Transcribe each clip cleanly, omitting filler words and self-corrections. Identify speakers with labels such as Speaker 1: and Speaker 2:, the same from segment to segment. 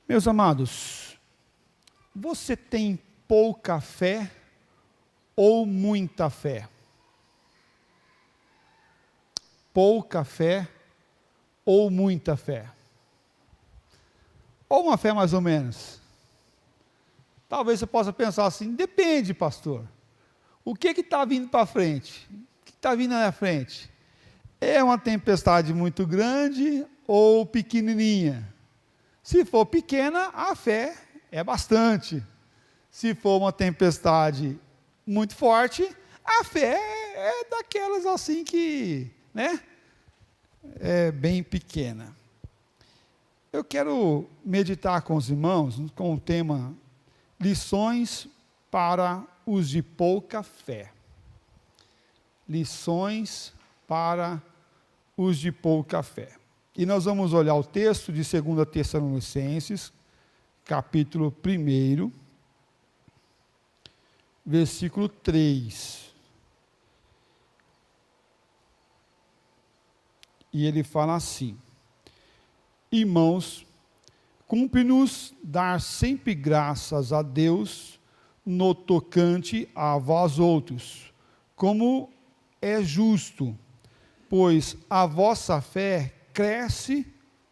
Speaker 1: Meus amados, você tem pouca fé ou muita fé? Pouca fé ou muita fé? Ou uma fé mais ou menos? Talvez você possa pensar assim, depende, pastor. O que está vindo para frente? O que está vindo na frente? É uma tempestade muito grande ou pequenininha? Se for pequena, a fé é bastante. Se for uma tempestade muito forte, a fé é daquelas assim que, é bem pequena. Eu quero meditar com os irmãos com o tema lições para os de pouca fé. Lições para os de pouca fé. E nós vamos olhar o texto de 2 Tessalonicenses, capítulo 1, versículo 3. E ele fala assim: irmãos, cumpre-nos dar sempre graças a Deus no tocante a vós outros, como é justo, pois a vossa fé cresce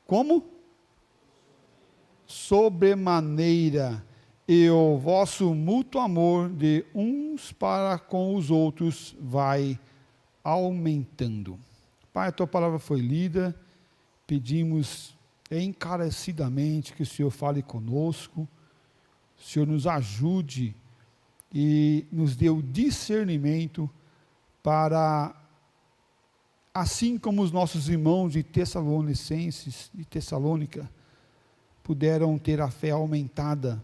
Speaker 1: como? Sobremaneira, e o vosso mútuo amor de uns para com os outros vai aumentando. Pai, a tua palavra foi lida, pedimos encarecidamente que o Senhor fale conosco, o Senhor nos ajude e nos dê o discernimento para, assim como os nossos irmãos de Tessalonicenses, de Tessalônica, puderam ter a fé aumentada,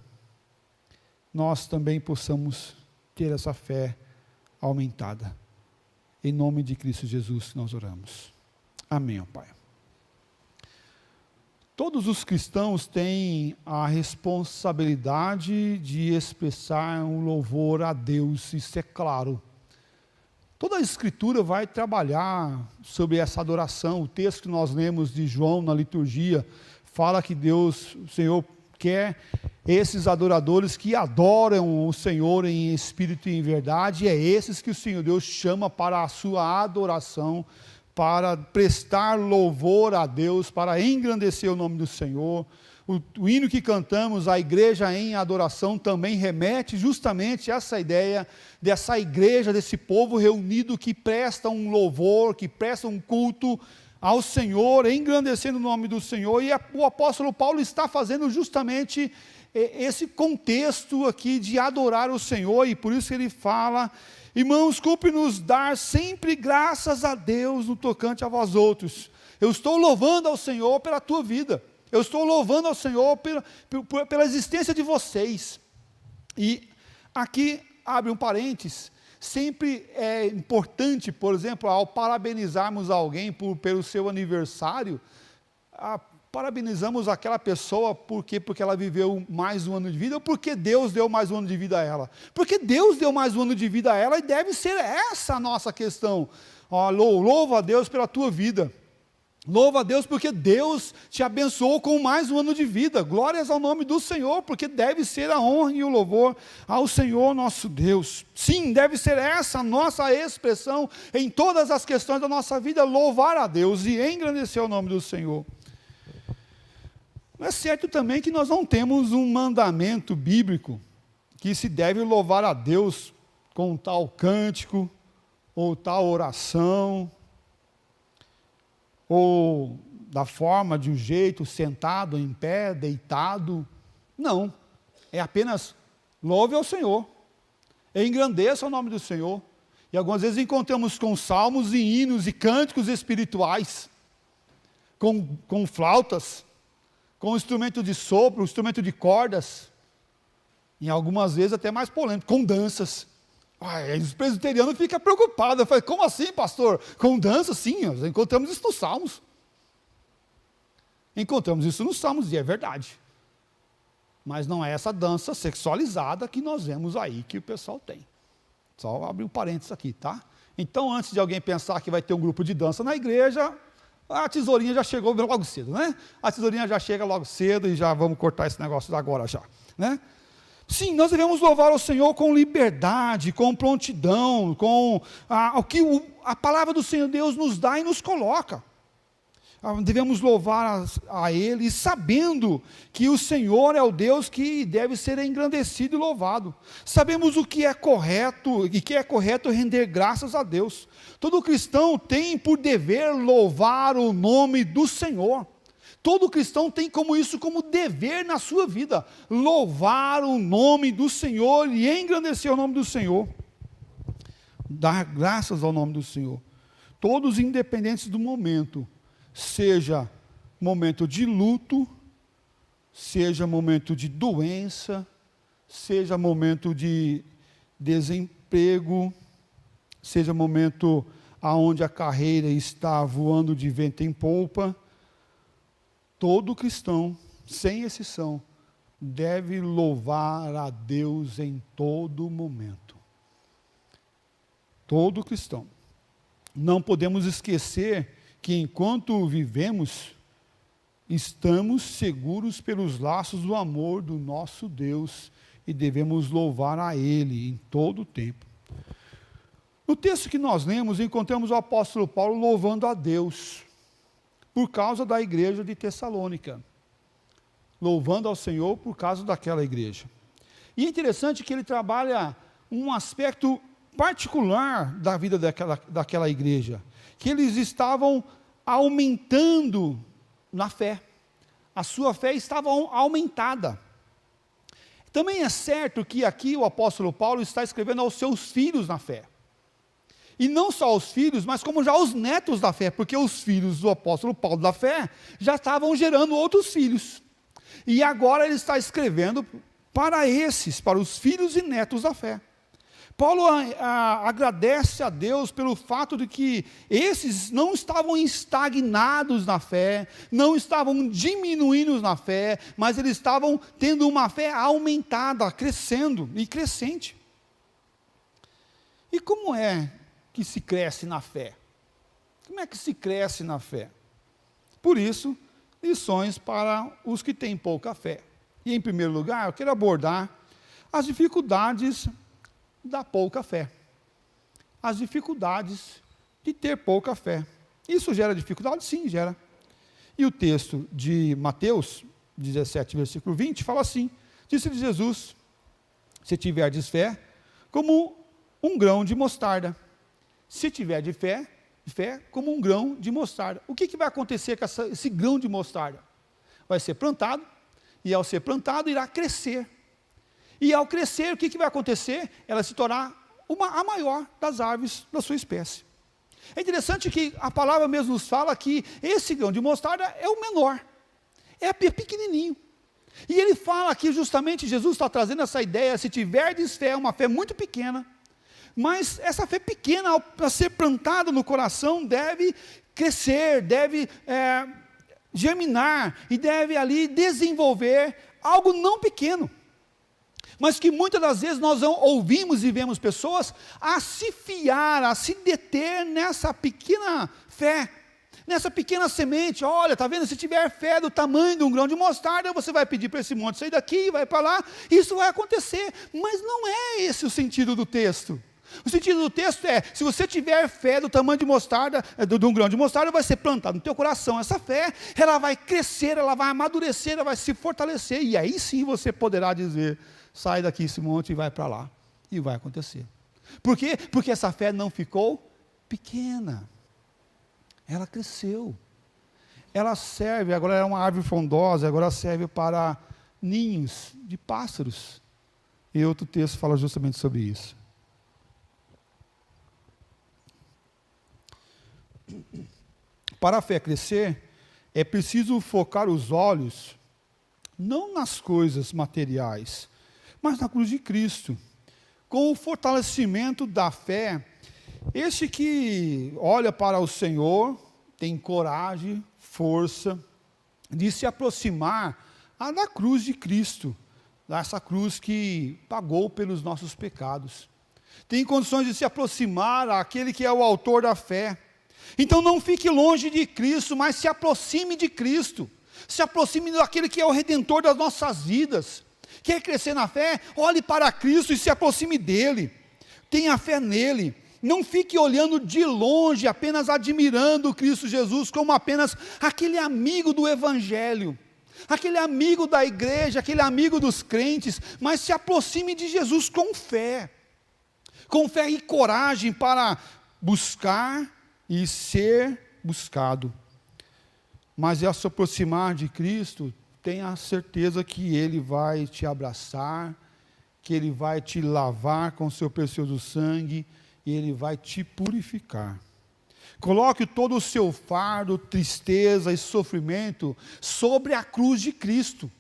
Speaker 1: nós também possamos ter essa fé aumentada. Em nome de Cristo Jesus nós oramos. Amém, ó Pai. Todos os cristãos têm a responsabilidade de expressar um louvor a Deus, isso é claro. Toda a Escritura vai trabalhar sobre essa adoração. O texto que nós lemos de João na liturgia, fala que Deus, o Senhor, quer esses adoradores que adoram o Senhor em espírito e em verdade, e é esses que o Senhor Deus chama para a sua adoração, para prestar louvor a Deus, para engrandecer o nome do Senhor. O hino que cantamos, a igreja em adoração, também remete justamente a essa ideia dessa igreja, desse povo reunido que presta um louvor, que presta um culto ao Senhor, engrandecendo o nome do Senhor. E o apóstolo Paulo está fazendo justamente esse contexto aqui de adorar o Senhor, e por isso ele fala: irmãos, cumpre-nos dar sempre graças a Deus no tocante a vós outros. Eu estou louvando ao Senhor pela tua vida, eu estou louvando ao Senhor pela existência de vocês. E aqui abre um parênteses, sempre é importante, por exemplo, ao parabenizarmos alguém pelo seu aniversário, parabenizamos aquela pessoa porque ela viveu mais um ano de vida, ou porque Deus deu mais um ano de vida a ela. Porque Deus deu mais um ano de vida a ela, e deve ser essa a nossa questão. Louva a Deus pela tua vida. Louva a Deus porque Deus te abençoou com mais um ano de vida. Glórias ao nome do Senhor, porque deve ser a honra e o louvor ao Senhor nosso Deus. Sim, deve ser essa a nossa expressão em todas as questões da nossa vida, louvar a Deus e engrandecer o nome do Senhor. É certo também que nós não temos um mandamento bíblico que se deve louvar a Deus com tal cântico, ou tal oração, ou da forma, de um jeito, sentado, em pé, deitado. Não, é apenas louve ao Senhor, engrandeça o nome do Senhor. E algumas vezes encontramos com salmos e hinos e cânticos espirituais, com flautas, com instrumento de sopro, instrumento de cordas, e algumas vezes até mais polêmico, com danças. Os presbiterianos ficam preocupados. Eu falei, como assim, pastor? Com dança? Sim, nós encontramos isso nos Salmos. Encontramos isso nos Salmos, e é verdade. Mas não é essa dança sexualizada que nós vemos aí, que o pessoal tem. Só abrir um parênteses aqui, tá? Então, antes de alguém pensar que vai ter um grupo de dança na igreja, A tesourinha já chegou logo cedo, né? A tesourinha já chega logo cedo e já vamos cortar esse negócio agora já, né? Sim, nós devemos louvar o Senhor com liberdade, com prontidão, com o que a palavra do Senhor Deus nos dá e nos coloca. Devemos louvar a Ele, sabendo que o Senhor é o Deus que deve ser engrandecido e louvado. Sabemos o que é correto, e que é correto render graças a Deus. Todo cristão tem por dever louvar o nome do Senhor. Todo cristão tem isso como dever na sua vida, louvar o nome do Senhor e engrandecer o nome do Senhor. Dar graças ao nome do Senhor. Todos independentes do momento, seja momento de luto, seja momento de doença, seja momento de desemprego, seja momento onde a carreira está voando de vento em polpa, todo cristão, sem exceção, deve louvar a Deus em todo momento. Todo cristão. Não podemos esquecer que enquanto vivemos, estamos seguros pelos laços do amor do nosso Deus e devemos louvar a Ele em todo o tempo. No texto que nós lemos, encontramos o apóstolo Paulo louvando a Deus por causa da igreja de Tessalônica, louvando ao Senhor por causa daquela igreja. E é interessante que ele trabalha um aspecto particular da vida daquela igreja, que eles estavam aumentando na fé, a sua fé estava aumentada. Também é certo que aqui o apóstolo Paulo está escrevendo aos seus filhos na fé, e não só os filhos, mas como já os netos da fé, porque os filhos do apóstolo Paulo da fé já estavam gerando outros filhos, e agora ele está escrevendo para os filhos e netos da fé. Paulo agradece a Deus pelo fato de que esses não estavam estagnados na fé, não estavam diminuindo na fé, mas eles estavam tendo uma fé aumentada, crescendo e crescente. E como é que se cresce na fé? Como é que se cresce na fé? Por isso, lições para os que têm pouca fé. E em primeiro lugar, eu quero abordar as dificuldades da pouca fé. As dificuldades de ter pouca fé. Isso gera dificuldade? Sim, gera. E o texto de Mateus 17, versículo 20, fala assim: disse-lhe Jesus, se tiverdes fé, como um grão de mostarda. Se tiver de fé como um grão de mostarda. O que vai acontecer com esse grão de mostarda? Vai ser plantado, e ao ser plantado, irá crescer. E ao crescer, o que vai acontecer? Ela se tornar a maior das árvores da sua espécie. É interessante que a palavra mesmo nos fala que esse grão de mostarda é o menor, é pequenininho. E ele fala aqui justamente, Jesus está trazendo essa ideia, se tiverdes fé, uma fé muito pequena, mas essa fé pequena, para ser plantada no coração, deve crescer, deve germinar, e deve ali desenvolver algo não pequeno. Mas que muitas das vezes nós ouvimos e vemos pessoas a se fiar, a se deter nessa pequena fé, nessa pequena semente. Olha, está vendo? Se tiver fé do tamanho de um grão de mostarda, você vai pedir para esse monte sair daqui, vai para lá, isso vai acontecer. Mas não é esse o sentido do texto. O sentido do texto é, se você tiver fé do tamanho de mostarda, de um grão de mostarda, vai ser plantado no teu coração. Essa fé, ela vai crescer, ela vai amadurecer, ela vai se fortalecer, e aí sim você poderá dizer: sai daqui esse monte e vai para lá. E vai acontecer. Por quê? Porque essa fé não ficou pequena. Ela cresceu. Ela serve, agora é uma árvore frondosa, agora serve para ninhos de pássaros. E outro texto fala justamente sobre isso. Para a fé crescer, é preciso focar os olhos, não nas coisas materiais, mas na cruz de Cristo. Com o fortalecimento da fé, este que olha para o Senhor, tem coragem, força, de se aproximar da cruz de Cristo, dessa cruz que pagou pelos nossos pecados. Tem condições de se aproximar àquele que é o autor da fé, Então não fique longe de Cristo, mas se aproxime de Cristo. Se aproxime daquele que é o Redentor das nossas vidas. Quer crescer na fé? Olhe para Cristo e se aproxime dele. Tenha fé nele. Não fique olhando de longe, apenas admirando Cristo Jesus como apenas aquele amigo do Evangelho, aquele amigo da igreja, aquele amigo dos crentes, mas se aproxime de Jesus com fé e coragem para buscar e ser buscado. Mas ao se aproximar de Cristo, tenha certeza que Ele vai te abraçar, que Ele vai te lavar com o seu precioso sangue, e Ele vai te purificar. Coloque todo o seu fardo, tristeza e sofrimento sobre a cruz de Cristo,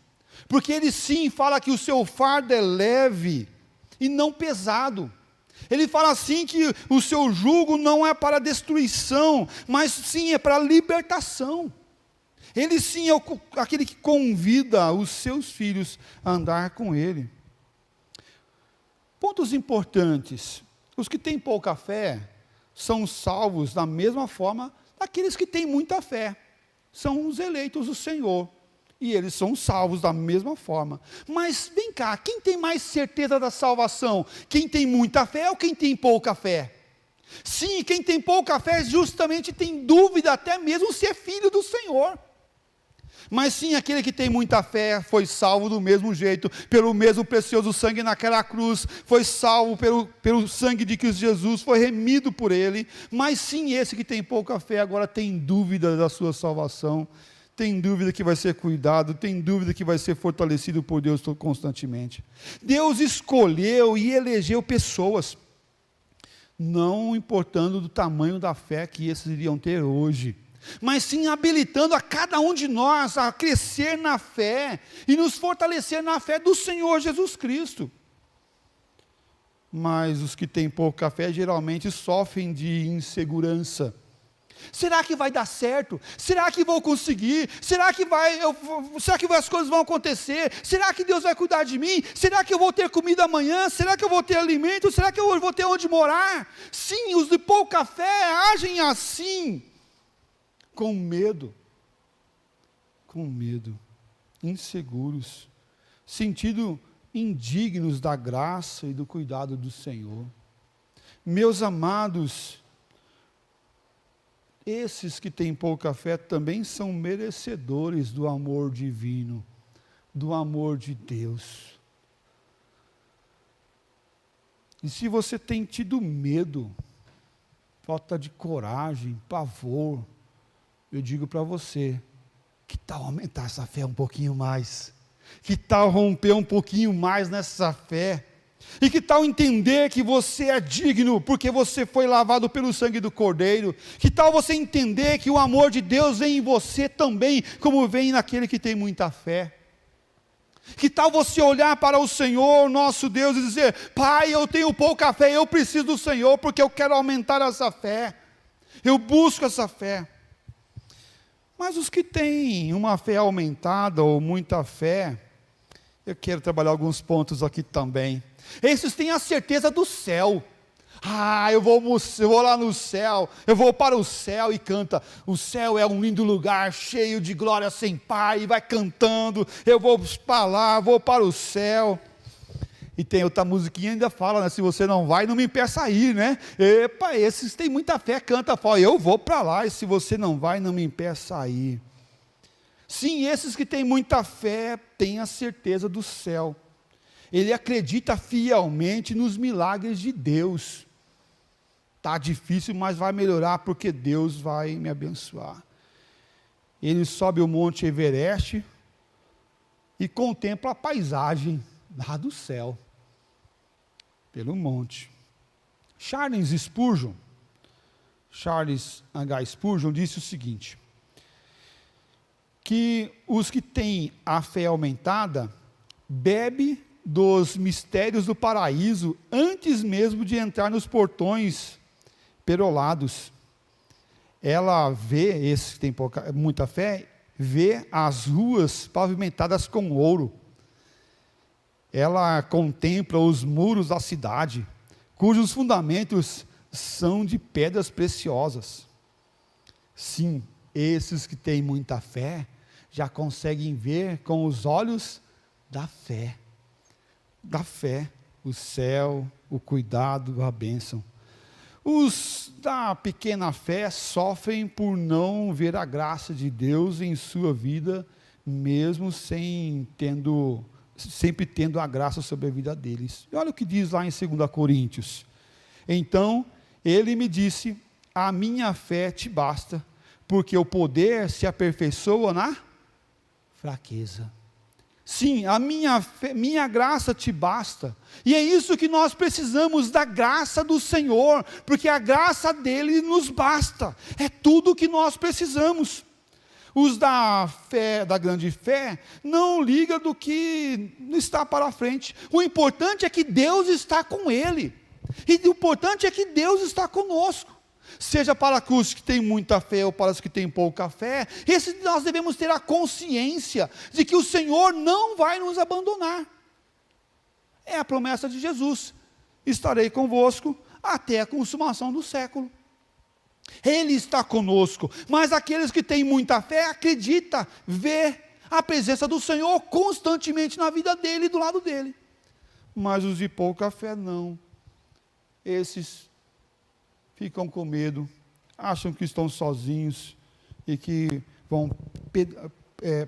Speaker 1: porque Ele sim fala que o seu fardo é leve e não pesado. Ele fala assim que o seu jugo não é para destruição, mas sim é para libertação. Ele sim é aquele que convida os seus filhos a andar com Ele. Pontos importantes. Os que têm pouca fé são salvos da mesma forma daqueles que têm muita fé. São os eleitos do Senhor. E eles são salvos da mesma forma. Mas vem cá, quem tem mais certeza da salvação? Quem tem muita fé ou quem tem pouca fé? Sim, quem tem pouca fé justamente tem dúvida até mesmo se é filho do Senhor. Mas sim, aquele que tem muita fé foi salvo do mesmo jeito, pelo mesmo precioso sangue naquela cruz, foi salvo pelo sangue de Cristo Jesus, foi remido por Ele. Mas sim, esse que tem pouca fé agora tem dúvida da sua salvação, tem dúvida que vai ser cuidado, tem dúvida que vai ser fortalecido por Deus constantemente. Deus escolheu e elegeu pessoas, não importando do tamanho da fé que esses iriam ter hoje, mas sim habilitando a cada um de nós a crescer na fé e nos fortalecer na fé do Senhor Jesus Cristo. Mas os que têm pouca fé geralmente sofrem de insegurança. Será que vai dar certo? Será que vou conseguir? Será que as coisas vão acontecer? Será que Deus vai cuidar de mim? Será que eu vou ter comida amanhã? Será que eu vou ter alimento? Será que eu vou ter onde morar? Sim, os de pouca fé agem assim, com medo, inseguros, sentindo indignos da graça e do cuidado do Senhor. Meus amados, esses que têm pouca fé também são merecedores do amor divino, do amor de Deus. E se você tem tido medo, falta de coragem, pavor, eu digo para você, que tal aumentar essa fé um pouquinho mais? Que tal romper um pouquinho mais nessa fé? E que tal entender que você é digno, porque você foi lavado pelo sangue do Cordeiro? Que tal você entender que o amor de Deus vem em você também, como vem naquele que tem muita fé? Que tal você olhar para o Senhor, nosso Deus, e dizer: Pai, eu tenho pouca fé, eu preciso do Senhor, porque eu quero aumentar essa fé, eu busco essa fé. Mas os que têm uma fé aumentada ou muita fé, eu quero trabalhar alguns pontos aqui também. Esses têm a certeza do céu. Eu vou lá no céu, eu vou para o céu e canta. O céu é um lindo lugar, cheio de glória sem par, e vai cantando. Eu vou para lá, vou para o céu. E tem outra musiquinha ainda fala, né? Se você não vai, não me impeça a ir, né? Epa, esses têm muita fé, canta, fala, eu vou para lá, e se você não vai, não me impeça a ir. Sim, esses que têm muita fé, têm a certeza do céu. Ele acredita fielmente nos milagres de Deus. Está difícil, mas vai melhorar, porque Deus vai me abençoar. Ele sobe o monte Everest e contempla a paisagem lá do céu, pelo monte. Charles H. Spurgeon disse o seguinte, que os que têm a fé aumentada, bebe dos mistérios do paraíso, antes mesmo de entrar nos portões perolados. Ela vê, esse que tem muita fé, vê as ruas pavimentadas com ouro. Ela contempla os muros da cidade, cujos fundamentos são de pedras preciosas. Sim, esses que têm muita fé, já conseguem ver com os olhos da fé, o céu, o cuidado, a bênção. Os da pequena fé sofrem por não ver a graça de Deus em sua vida, mesmo sempre tendo a graça sobre a vida deles. E olha o que diz lá em 2 Coríntios. Então, ele me disse, a minha fé te basta, porque o poder se aperfeiçoa na fraqueza. Sim, a minha graça te basta, e é isso que nós precisamos, da graça do Senhor, porque a graça dele nos basta, é tudo o que nós precisamos. Os da fé, da grande fé, não liga do que está para frente, o importante é que Deus está com ele, e o importante é que Deus está conosco, seja para os que têm muita fé ou para os que têm pouca fé, nós devemos ter a consciência de que o Senhor não vai nos abandonar. É a promessa de Jesus: estarei convosco até a consumação do século. Ele está conosco, mas aqueles que têm muita fé, acredita, vê a presença do Senhor constantemente na vida dele e do lado dele. Mas os de pouca fé não. Esses ficam com medo, acham que estão sozinhos e que vão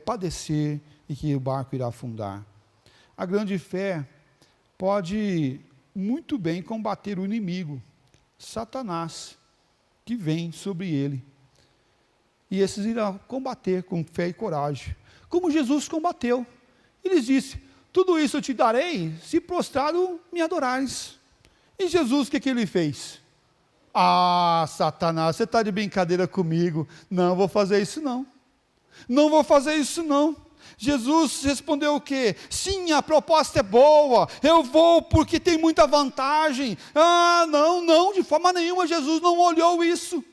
Speaker 1: padecer e que o barco irá afundar. A grande fé pode muito bem combater o inimigo, Satanás, que vem sobre ele. E esses irão combater com fé e coragem, como Jesus combateu. Ele disse, tudo isso eu te darei, se prostrado me adorares. E Jesus, o que ele fez? Ah, Satanás, você está de brincadeira comigo. Não vou fazer isso não. Não vou fazer isso não. Jesus respondeu o quê? Sim, a proposta é boa, eu vou porque tem muita vantagem. Ah, não, de forma nenhuma Jesus não olhou isso.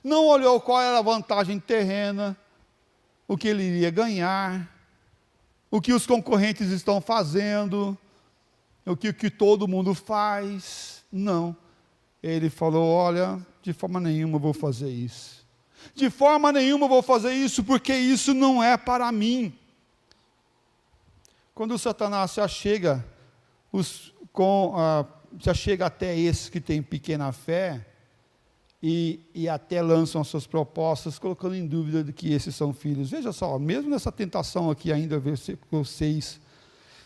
Speaker 1: Não olhou qual era a vantagem terrena, o que ele iria ganhar, o que os concorrentes estão fazendo, o que todo mundo faz. Não. Ele falou, olha, de forma nenhuma eu vou fazer isso. De forma nenhuma eu vou fazer isso, porque isso não é para mim. Quando o Satanás se achega, até esses que têm pequena fé, e até lançam as suas propostas, colocando em dúvida de que esses são filhos. Veja só, mesmo nessa tentação aqui ainda, versículo 6,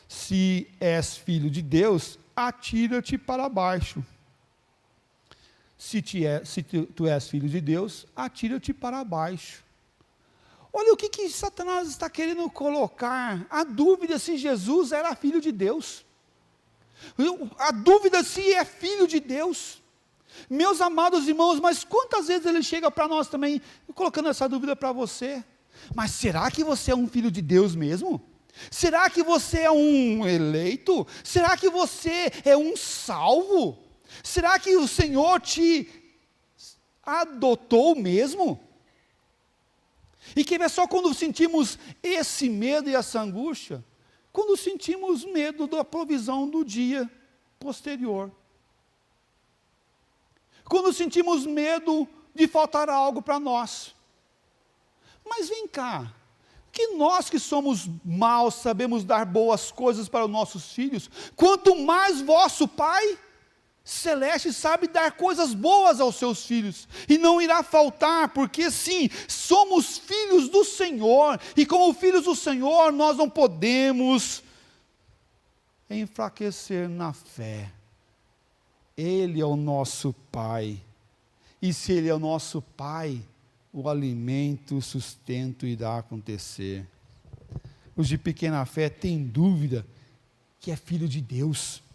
Speaker 1: se és filho de Deus, atira-te para baixo. Se tu és filho de Deus, atira-te para baixo. Olha o que Satanás está querendo colocar, a dúvida se Jesus era filho de Deus, a dúvida se é filho de Deus. Meus amados irmãos, mas quantas vezes ele chega para nós também, colocando essa dúvida para você, mas será que você é um filho de Deus mesmo? Será que você é um eleito? Será que você é um salvo? Será que o Senhor te adotou mesmo? E que é só quando sentimos esse medo e essa angústia, quando sentimos medo da provisão do dia posterior, quando sentimos medo de faltar algo para nós. Mas vem cá, que nós que somos maus sabemos dar boas coisas para os nossos filhos, quanto mais vosso Pai Celeste sabe dar coisas boas aos seus filhos, e não irá faltar, porque sim, somos filhos do Senhor, e como filhos do Senhor, nós não podemos enfraquecer na fé. Ele é o nosso Pai, e se Ele é o nosso Pai, o alimento, o sustento irá acontecer. Os de pequena fé têm dúvida que é filho de Deus,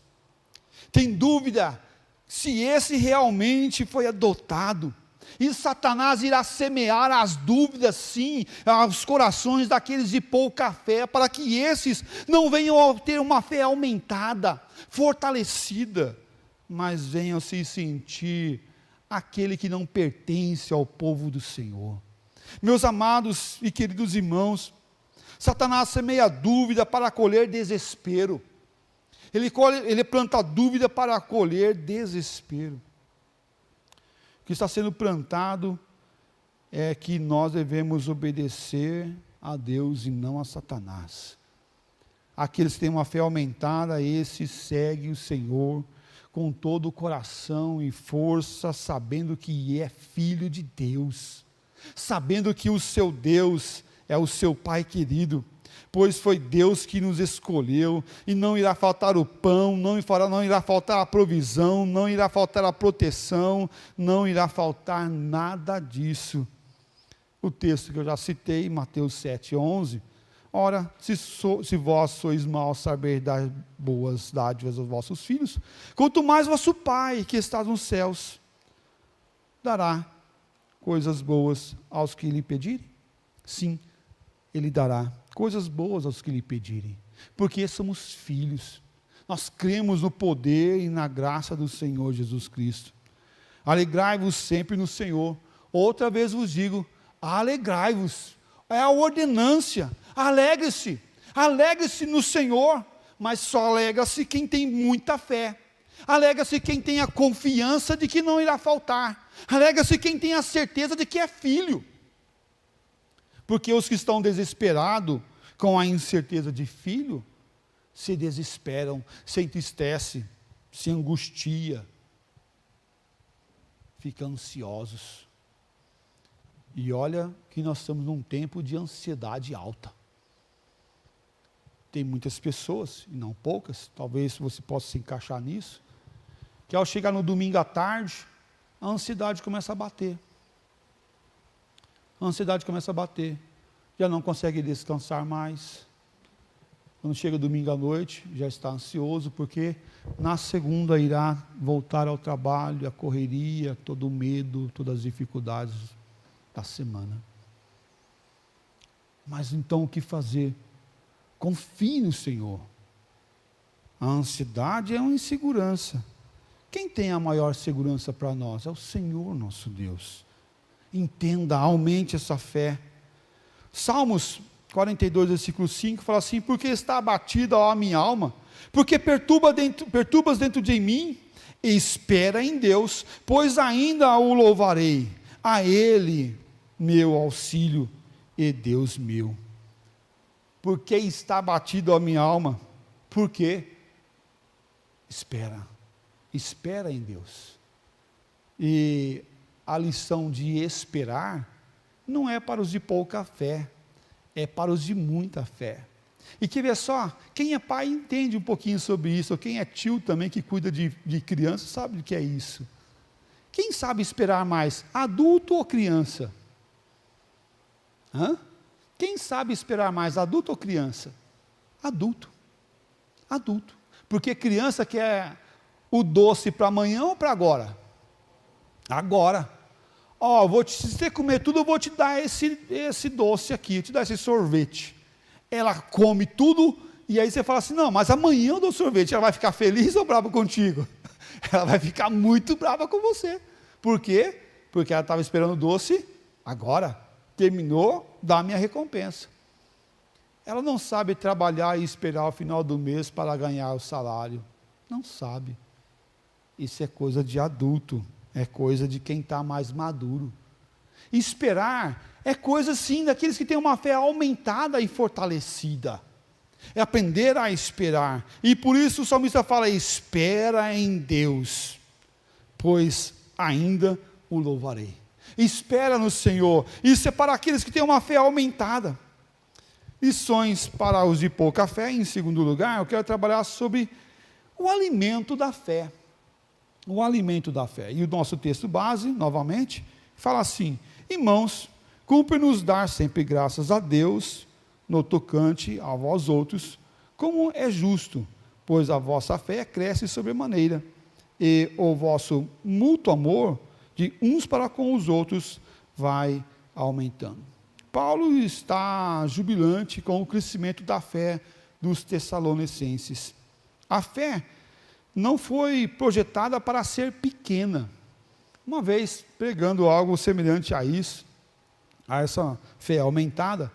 Speaker 1: tem dúvida se esse realmente foi adotado, e Satanás irá semear as dúvidas sim, aos corações daqueles de pouca fé, para que esses não venham a ter uma fé aumentada, fortalecida, mas venham se sentir aquele que não pertence ao povo do Senhor. Meus amados e queridos irmãos, Satanás semeia dúvida para colher desespero. Ele planta dúvida para colher desespero. O que está sendo plantado é que nós devemos obedecer a Deus e não a Satanás. Aqueles que têm uma fé aumentada, esse segue o Senhor com todo o coração e força, sabendo que é filho de Deus, sabendo que o seu Deus é o seu Pai querido, pois foi Deus que nos escolheu, e não irá faltar o pão, não irá faltar a provisão, não irá faltar a proteção, não irá faltar nada disso. O texto que eu já citei, Mateus 7:11, ora, se vós sois maus, saber dar boas dádivas aos vossos filhos, quanto mais vosso Pai, que está nos céus, dará coisas boas aos que lhe pedirem. Sim, Ele dará coisas boas aos que lhe pedirem, porque somos filhos, nós cremos no poder e na graça do Senhor Jesus Cristo. Alegrai-vos sempre no Senhor. Outra vez vos digo, alegrai-vos, é a ordenância, alegre-se no Senhor, mas só alegra-se quem tem muita fé, alegra-se quem tem a confiança de que não irá faltar, alegra-se quem tem a certeza de que é filho, porque os que estão desesperados com a incerteza de filho, se desesperam, se entristecem, se angustia, ficam ansiosos. E olha que nós estamos num tempo de ansiedade alta. Tem muitas pessoas, e não poucas, talvez você possa se encaixar nisso, que ao chegar no domingo à tarde, a ansiedade começa a bater. A ansiedade começa a bater. Já não consegue descansar mais. Quando chega domingo à noite, já está ansioso, porque na segunda irá voltar ao trabalho, a correria, todo o medo, todas as dificuldades da semana. Mas então o que fazer? Confie no Senhor. A ansiedade é uma insegurança. Quem tem a maior segurança para nós? É o Senhor nosso Deus. Entenda, aumente essa fé. Salmos 42, versículo 5, fala assim, porque está abatida a minha alma, porque perturbas dentro de mim, espera em Deus, pois ainda o louvarei, a Ele meu auxílio e Deus meu. Porque está abatido a minha alma? Por quê? Espera em Deus. E a lição de esperar não é para os de pouca fé, é para os de muita fé. E quer ver só, quem é pai entende um pouquinho sobre isso, ou quem é tio também que cuida de criança, sabe o que é isso. Quem sabe esperar mais, adulto ou criança? Quem sabe esperar mais, adulto ou criança? Adulto. Porque criança quer o doce para amanhã ou para agora? Agora. Se você comer tudo, eu vou te dar esse doce aqui, eu te dar esse sorvete. Ela come tudo, e aí você fala assim, não, mas amanhã eu dou sorvete. Ela vai ficar feliz ou brava contigo? Ela vai ficar muito brava com você. Por quê? Porque ela estava esperando o doce, agora, terminou, dá a minha recompensa. Ela não sabe trabalhar e esperar o final do mês para ganhar o salário. Não sabe. Isso é coisa de adulto. É coisa de quem está mais maduro. Esperar é coisa sim daqueles que têm uma fé aumentada e fortalecida. É aprender a esperar. E por isso o salmista fala, espera em Deus, pois ainda o louvarei. Espera no Senhor. Isso é para aqueles que têm uma fé aumentada. Lições para os de pouca fé. Em segundo lugar, eu quero trabalhar sobre o alimento da fé. O alimento da fé. E o nosso texto base, novamente, fala assim, irmãos, cumpre-nos dar sempre graças a Deus, no tocante a vós outros, como é justo, pois a vossa fé cresce sobremaneira, e o vosso mútuo amor de uns para com os outros vai aumentando. Paulo está jubilante com o crescimento da fé dos tessalonicenses. A fé não foi projetada para ser pequena. Uma vez, pregando algo semelhante a isso, a essa fé aumentada,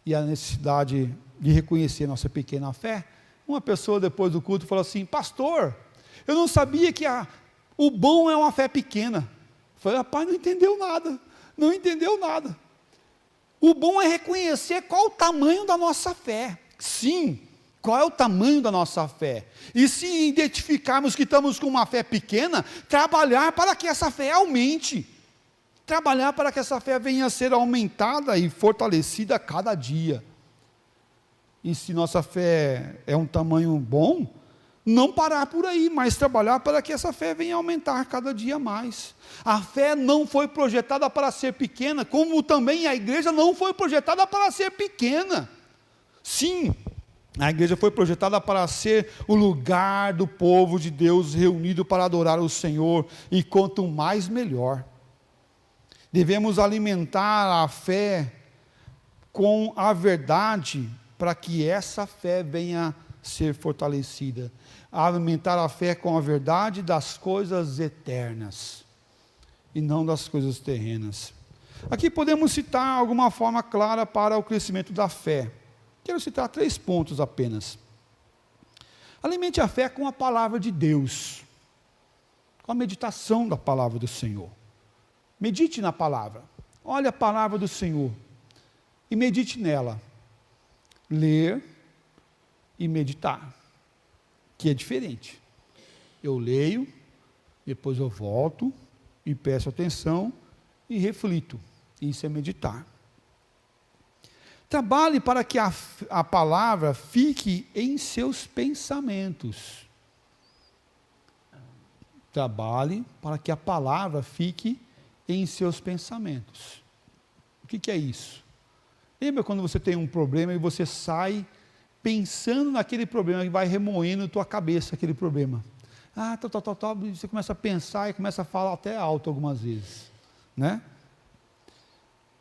Speaker 1: e a necessidade de reconhecer nossa pequena fé, uma pessoa depois do culto falou assim, pastor, eu não sabia que o bom é uma fé pequena. Eu falei, rapaz, não entendeu nada. não entendeu nada. O bom é reconhecer qual o tamanho da nossa fé. Sim, qual é o tamanho da nossa fé? E se identificarmos que estamos com uma fé pequena, trabalhar para que essa fé aumente. Trabalhar para que essa fé venha a ser aumentada e fortalecida a cada dia. E se nossa fé é um tamanho bom, não parar por aí, mas trabalhar para que essa fé venha a aumentar cada dia mais. A fé não foi projetada para ser pequena, como também a igreja não foi projetada para ser pequena. Sim, a igreja foi projetada para ser o lugar do povo de Deus reunido para adorar o Senhor, e quanto mais melhor. Devemos alimentar a fé com a verdade, para que essa fé venha ser fortalecida. Alimentar a fé com a verdade das coisas eternas, e não das coisas terrenas. Aqui podemos citar alguma forma clara para o crescimento da fé. Quero citar 3 pontos apenas. Alimente a fé com a palavra de Deus, com a meditação da palavra do Senhor. Medite na palavra, olhe a palavra do Senhor e medite nela. Ler e meditar, que é diferente. Eu leio, depois eu volto e peço atenção e reflito. Isso é meditar. Trabalhe para que a palavra fique em seus pensamentos. Trabalhe para que a palavra fique em seus pensamentos. O que é isso? Lembra quando você tem um problema e você sai pensando naquele problema e vai remoendo na tua cabeça aquele problema? Você começa a pensar e começa a falar até alto algumas vezes, né?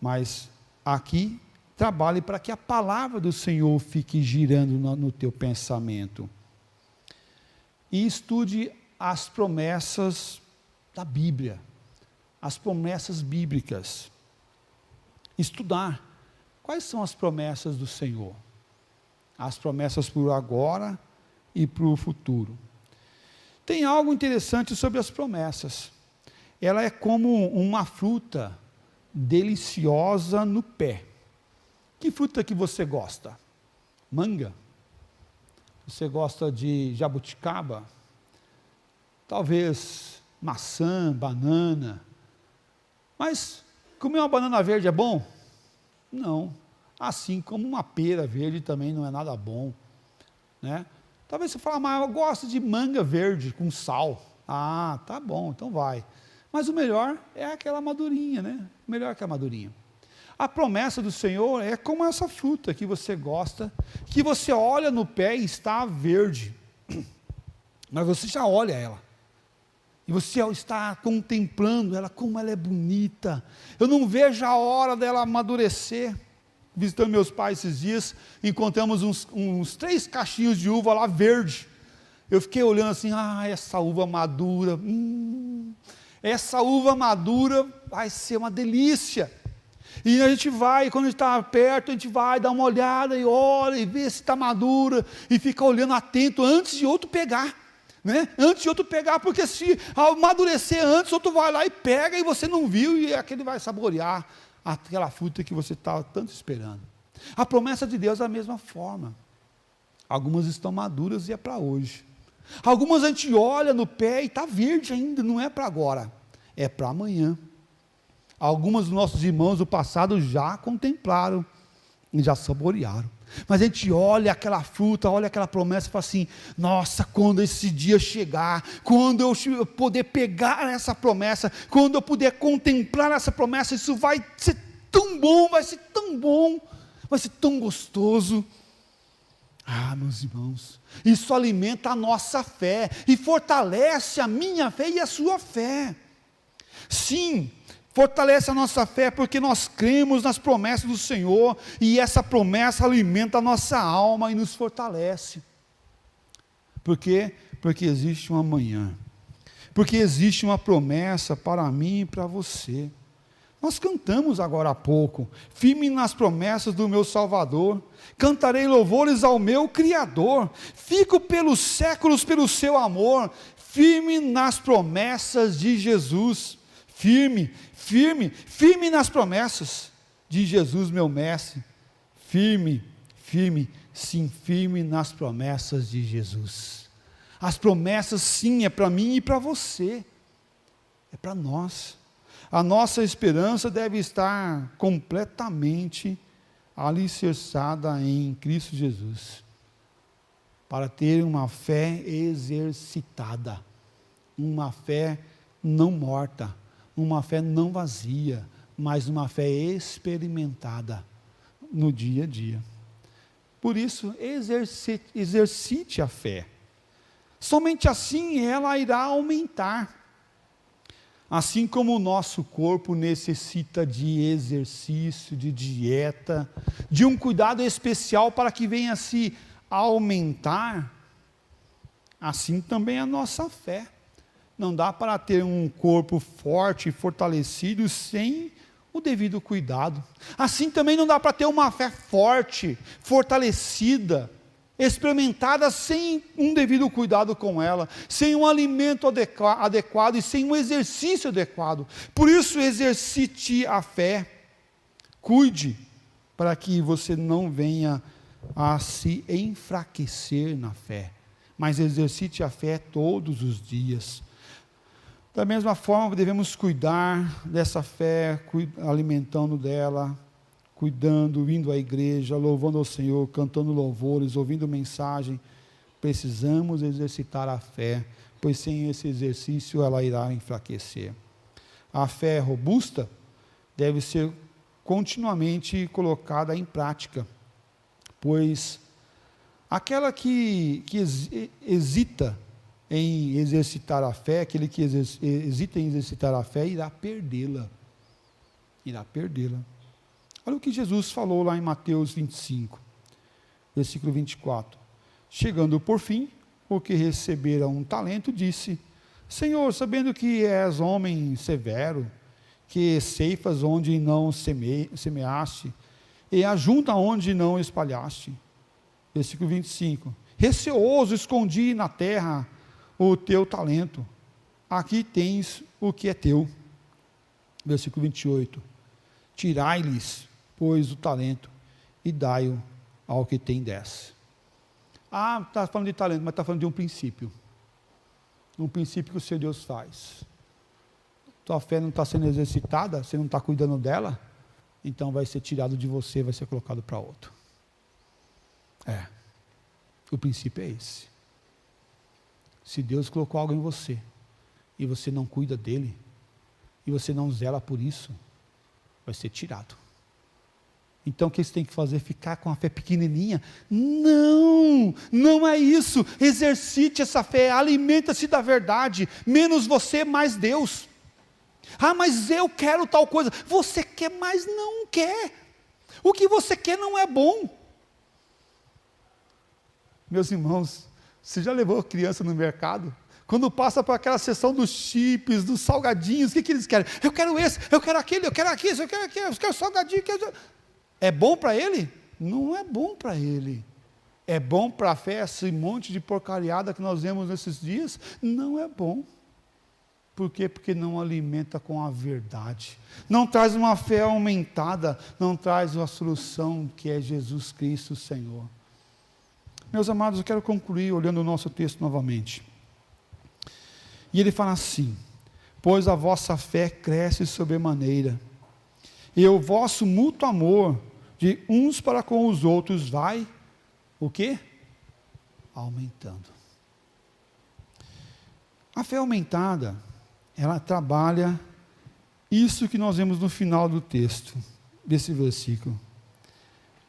Speaker 1: Mas aqui, trabalhe para que a palavra do Senhor fique girando no teu pensamento. E estude as promessas da Bíblia, as promessas bíblicas. Estudar. Quais são as promessas do Senhor? As promessas para o agora e para o futuro. Tem algo interessante sobre as promessas. Ela é como uma fruta deliciosa no pé. Que fruta que você gosta? Manga? Você gosta de jabuticaba? Talvez maçã, banana. Mas comer uma banana verde é bom? Não. Assim como uma pera verde também não é nada bom, né? Talvez você fale, mas eu gosto de manga verde com sal. Ah, tá bom, então vai. Mas o melhor é aquela madurinha, né? Melhor que a madurinha. A promessa do Senhor é como essa fruta que você gosta, que você olha no pé e está verde, mas você já olha ela. E você está contemplando ela, como ela é bonita. Eu não vejo a hora dela amadurecer. Visitando meus pais esses dias, encontramos uns 3 cachinhos de uva lá verde. Eu fiquei olhando assim, essa uva madura, essa uva madura vai ser uma delícia. E a gente vai, quando a gente está perto, a gente vai dar uma olhada e olha e vê se está madura, e fica olhando atento antes de outro pegar. Né? Antes de outro pegar, porque se amadurecer antes, outro vai lá e pega e você não viu, e aquele vai saborear aquela fruta que você estava tanto esperando. A promessa de Deus é da mesma forma. Algumas estão maduras e é para hoje. Algumas a gente olha no pé e está verde ainda, não é para agora, é para amanhã. Algumas dos nossos irmãos do passado já contemplaram e já saborearam. Mas a gente olha aquela fruta, olha aquela promessa e fala assim, nossa, quando esse dia chegar, quando eu poder pegar essa promessa, quando eu puder contemplar essa promessa, isso vai ser tão bom, vai ser tão bom, vai ser tão gostoso. Meus irmãos, isso alimenta a nossa fé, e fortalece a minha fé e a sua fé. Sim, fortalece a nossa fé, porque nós cremos nas promessas do Senhor, e essa promessa alimenta a nossa alma e nos fortalece. Por quê? Porque existe um amanhã, porque existe uma promessa para mim e para você. Nós cantamos agora há pouco, firme nas promessas do meu Salvador, cantarei louvores ao meu Criador, fico pelos séculos pelo seu amor, firme nas promessas de Jesus, firme firme, firme nas promessas de Jesus, meu mestre, firme, firme, sim, firme nas promessas de Jesus. As promessas, sim, é para mim e para você, é para nós. A nossa esperança deve estar completamente alicerçada em Cristo Jesus, para ter uma fé exercitada, uma fé não morta, uma fé não vazia, mas uma fé experimentada no dia a dia. Por isso, exercite a fé. Somente assim ela irá aumentar. Assim como o nosso corpo necessita de exercício, de dieta, de um cuidado especial para que venha a se aumentar, assim também a nossa fé. Não dá para ter um corpo forte e fortalecido sem o devido cuidado. Assim também não dá para ter uma fé forte, fortalecida, experimentada sem um devido cuidado com ela, sem um alimento adequado e sem um exercício adequado. Por isso, exercite a fé, cuide, para que você não venha a se enfraquecer na fé, mas exercite a fé todos os dias. Da mesma forma, devemos cuidar dessa fé, alimentando dela, cuidando, indo à igreja, louvando ao Senhor, cantando louvores, ouvindo mensagem. Precisamos exercitar a fé, pois sem esse exercício ela irá enfraquecer. A fé robusta deve ser continuamente colocada em prática, pois aquela que hesita em exercitar a fé, aquele que hesita em exercitar a fé, irá perdê-la. Irá perdê-la. Olha o que Jesus falou lá em Mateus 25, versículo 24. Chegando por fim, o que recebera um talento, disse: Senhor, sabendo que és homem severo, que ceifas onde não semeaste, e ajunta onde não espalhaste. Versículo 25. Receoso escondi na terra o teu talento, aqui tens o que é teu. Versículo 28. Tirai-lhes, pois, o talento, e dai-o ao que tem 10. Está falando de talento, mas está falando de um princípio. Um princípio que o Senhor Deus faz. Tua fé não está sendo exercitada, você não está cuidando dela, então vai ser tirado de você, vai ser colocado para outro. O princípio é esse. Se Deus colocou algo em você, e você não cuida dele, e você não zela por isso, vai ser tirado. Então o que você tem que fazer? Ficar com a fé pequenininha? Não, não é isso. Exercite essa fé, alimenta-se da verdade, menos você, mais Deus. Mas eu quero tal coisa. Você quer, mas não quer. O que você quer não é bom. Meus irmãos, você já levou a criança no mercado? Quando passa por aquela seção dos chips, dos salgadinhos, o que eles querem? Eu quero esse, eu quero aquele, eu quero aquilo, eu quero aquilo, eu quero salgadinho. É bom para ele? Não é bom para ele. É bom para a fé, esse monte de porcariada que nós vemos nesses dias? Não é bom. Por quê? Porque não alimenta com a verdade. Não traz uma fé aumentada, não traz uma solução que é Jesus Cristo, Senhor. Meus amados, eu quero concluir olhando o nosso texto novamente. E ele fala assim: pois a vossa fé cresce sobremaneira, e o vosso mútuo amor de uns para com os outros vai, o quê? Aumentando. A fé aumentada, ela trabalha isso que nós vemos no final do texto, desse versículo.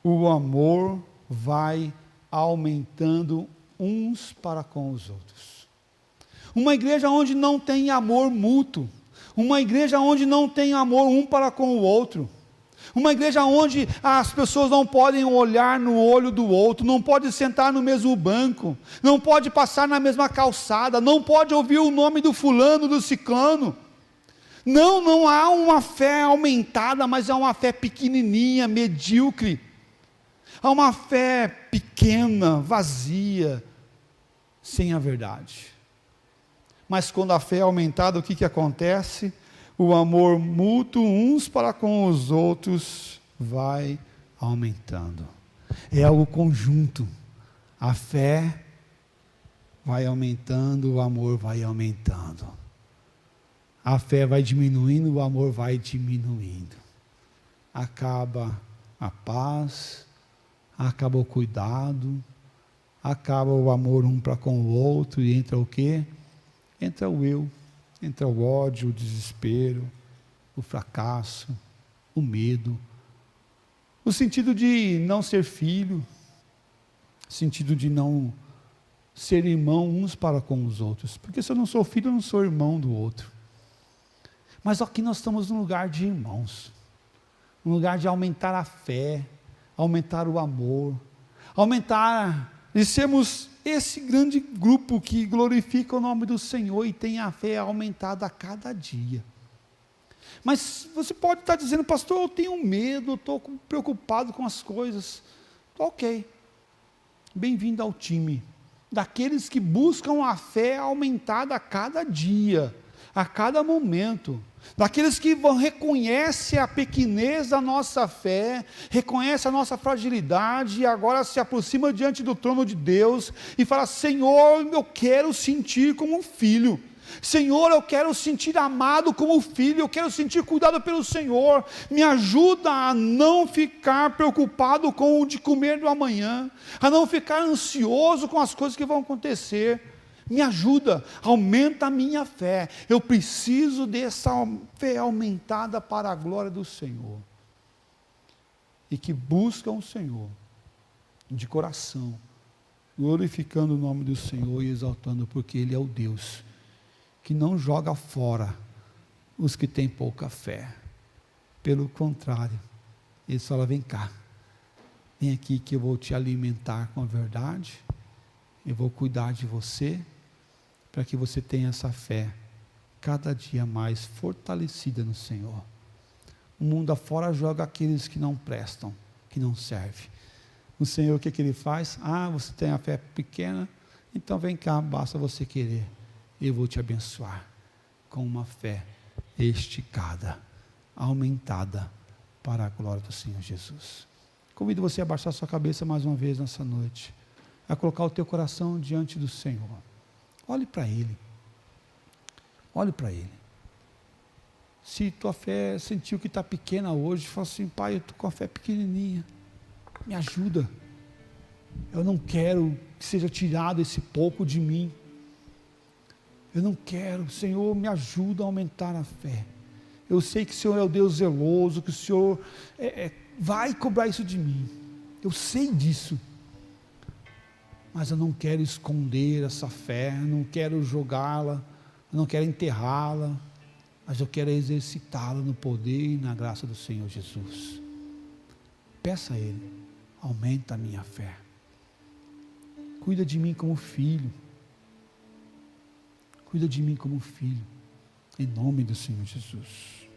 Speaker 1: O amor vai aumentando uns para com os outros. Uma igreja onde não tem amor mútuo, uma igreja onde não tem amor um para com o outro, uma igreja onde as pessoas não podem olhar no olho do outro, não pode sentar no mesmo banco, não pode passar na mesma calçada, não pode ouvir o nome do fulano, do ciclano. Não há uma fé aumentada, mas é uma fé pequenininha, medíocre. Há uma fé pequena, vazia, sem a verdade. Mas quando a fé é aumentada, o que acontece? o amor mútuo uns para com os outros vai aumentando. É algo conjunto. A fé vai aumentando, o amor vai aumentando. A fé vai diminuindo, o amor vai diminuindo. Acaba a paz, acaba o cuidado, acaba o amor um para com o outro, e entra o quê? Entra o eu, entra o ódio, o desespero, o fracasso, o medo, o sentido de não ser filho, o sentido de não ser irmão uns para com os outros, porque se eu não sou filho, eu não sou irmão do outro. Mas aqui nós estamos num lugar de irmãos, um lugar de aumentar a fé, aumentar o amor, aumentar e sermos esse grande grupo que glorifica o nome do Senhor e tem a fé aumentada a cada dia. Mas você pode estar dizendo, pastor, eu tenho medo, eu estou preocupado com as coisas. Ok, bem-vindo ao time daqueles que buscam a fé aumentada a cada dia, a cada momento, daqueles que reconhecem a pequenez da nossa fé, reconhecem a nossa fragilidade e agora se aproxima diante do trono de Deus e fala, Senhor, eu quero sentir como um filho, Senhor, eu quero sentir amado como filho, eu quero sentir cuidado pelo Senhor, me ajuda a não ficar preocupado com o de comer do amanhã, a não ficar ansioso com as coisas que vão acontecer, me ajuda, aumenta a minha fé, eu preciso dessa fé aumentada para a glória do Senhor, e que buscam o Senhor, de coração, glorificando o nome do Senhor e exaltando, porque Ele é o Deus, que não joga fora os que têm pouca fé, pelo contrário, Ele fala, vem cá, vem aqui que eu vou te alimentar com a verdade, eu vou cuidar de você, para que você tenha essa fé, cada dia mais fortalecida no Senhor. O mundo afora joga aqueles que não prestam, que não servem. O Senhor, o que Ele faz? Você tem a fé pequena, então vem cá, basta você querer, eu vou te abençoar, com uma fé esticada, aumentada, para a glória do Senhor Jesus. Convido você a abaixar sua cabeça mais uma vez nessa noite, a colocar o teu coração diante do Senhor. Olhe para Ele, olhe para Ele. Se tua fé sentiu que está pequena hoje, fala assim, Pai, eu estou com a fé pequenininha, me ajuda, eu não quero que seja tirado esse pouco de mim, eu não quero, Senhor, me ajuda a aumentar a fé, eu sei que o Senhor é o Deus zeloso, que o Senhor vai cobrar isso de mim, eu sei disso, mas eu não quero esconder essa fé, eu não quero jogá-la, eu não quero enterrá-la, mas eu quero exercitá-la no poder e na graça do Senhor Jesus. Peça a Ele, aumenta a minha fé, cuida de mim como filho, cuida de mim como filho, em nome do Senhor Jesus.